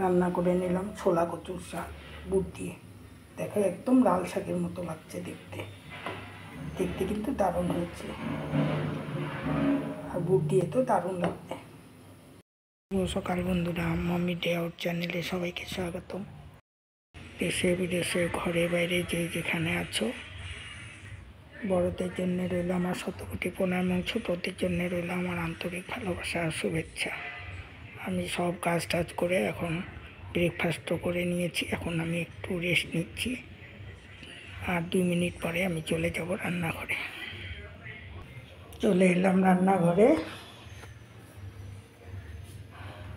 রান্না করে নিলাম ছোলা কচুর শাক বুট দিয়ে। দেখো একদম লাল শাকের মতো লাগছে দেখতে, দেখতে কিন্তু দারুণ হয়েছে, আর বুট দিয়ে তো দারুণ লাগবে। সকাল বন্ধুরা, মাম্মি ডে আউট চ্যানেলে সবাইকে স্বাগতম। দেশে বিদেশে ঘরে বাইরে যে যেখানে আছো, বড়দের জন্য রইল আমার শতকোটি প্রণাম, ছোটদের জন্য রইল আমার আন্তরিক ভালোবাসা আর শুভেচ্ছা। আমি সব কাজ টাজ করে এখন ব্রেকফাস্টও করে নিয়েছি। এখন আমি একটু রেস্ট নিচ্ছি, আর 2 মিনিট পরে আমি চলে যাব রান্নাঘরে। চলে এলাম রান্নাঘরে।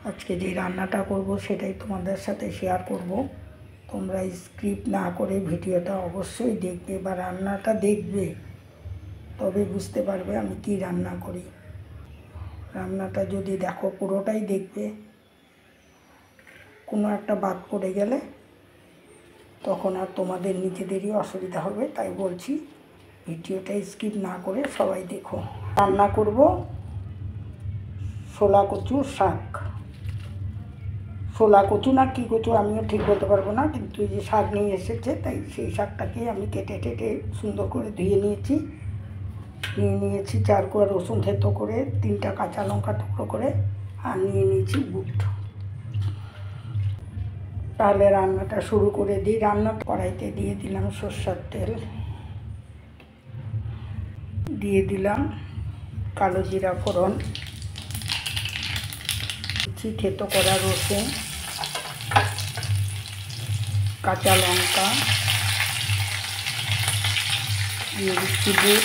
আজকে যে রান্নাটা করব সেটাই তোমাদের সাথে শেয়ার করব। তোমরা স্ক্রিপ্ট না করে ভিডিওটা অবশ্যই দেখবে বা রান্নাটা দেখবে, তবে বুঝতে পারবে আমি কি রান্না করি। রান্নাটা যদি দেখো পুরোটাই দেখবে, কোনো একটা বাদ পড়ে গেলে তখন আর তোমাদের নিজেদেরই অসুবিধা হবে। তাই বলছি ভিডিওটা স্কিপ না করে সবাই দেখো। রান্না করব ছোলা কচুর শাক। ছোলা কচু না কি কচু আমিও ঠিক বলতে পারবো না, কিন্তু এই যে শাক নিয়ে এসেছে তাই সেই শাকটাকে আমি কেটে টেটে সুন্দর করে ধুয়ে নিয়েছি। নিয়েছি 4 কোয়া রসুন থেতো করে, 3টা কাঁচা লঙ্কা টুকরো করে, আর নিয়ে নিয়েছি বুট। তাহলে রান্নাটা শুরু করে দিই। রান্না কড়াইতে দিয়ে দিলাম সরষের তেল, দিয়ে দিলাম কালো জিরা ফোড়ন, থেতো করা রসুন, কাঁচা লঙ্কা, দিয়ে দিচ্ছি বুট,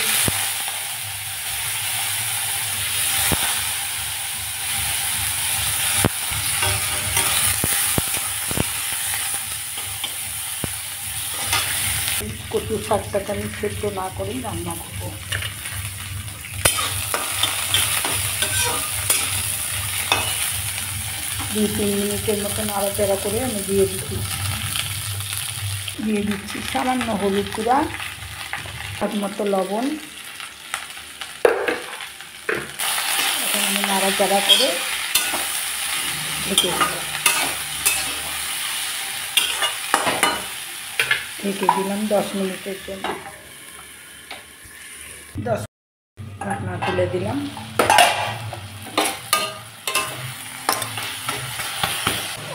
কচু শাকটাকে আমি সেদ্ধ না করেই রান্না করবো। দুই 3 মিনিটের মতো নাড়াচাড়া করে আমি দিয়ে দিচ্ছি সামান্য হলুদ গুঁড়া, স্বাদ মতো লবণ। এখন আমি নাড়াচাড়া করে ঢেকে দিলাম 10 মিনিটের জন্য। 10 ঢাকনা তুলে দিলাম।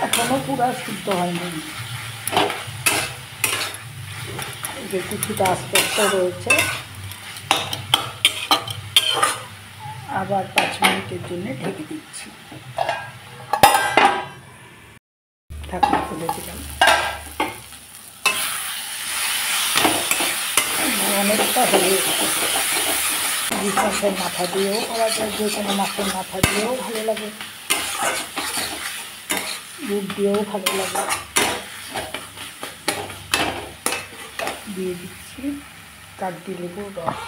এখনো পুরো সিদ্ধ হয়নি, যে কিছুটা আস্তে রয়েছে। আবার 5 মিনিটের জন্য ঢেকে দিচ্ছি। ঢাকনা তুলে দিলাম। অনেকটা হয়ে গেছে। মাছের মাথা দিয়েও করা যায়, যে কোনো মাছের মাথা দিয়েও ভালো লাগে, দুধ দিয়েও ভালো লাগে। দিয়ে দিচ্ছি কাগজি লেবুর রস।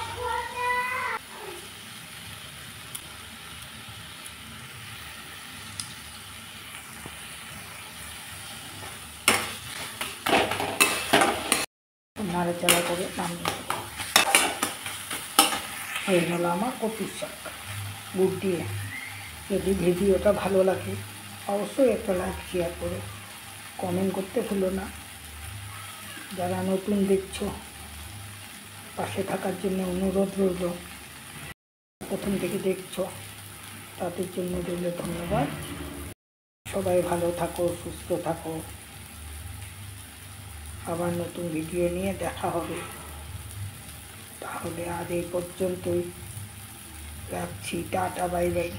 নাড়াচাড়া করে নামিয়ে দেবো। হয়ে গেল আমার কচুর শাক বুট দিয়ে। যদি ভিডিওটা ভালো লাগে অবশ্যই একটা লাইক শেয়ার করো, কমেন্ট করতে ভুলো না। যারা নতুন দেখছো পাশে থাকার জন্য অনুরোধ রইল। প্রথম থেকে দেখছো তাদের জন্য রইল ধন্যবাদ। সবাই ভালো থাকো, সুস্থ থাকো। আবার নতুন ভিডিও নিয়ে দেখা হবে। তাহলে আজ এই পর্যন্তই রাখছি। Tata, bye bye.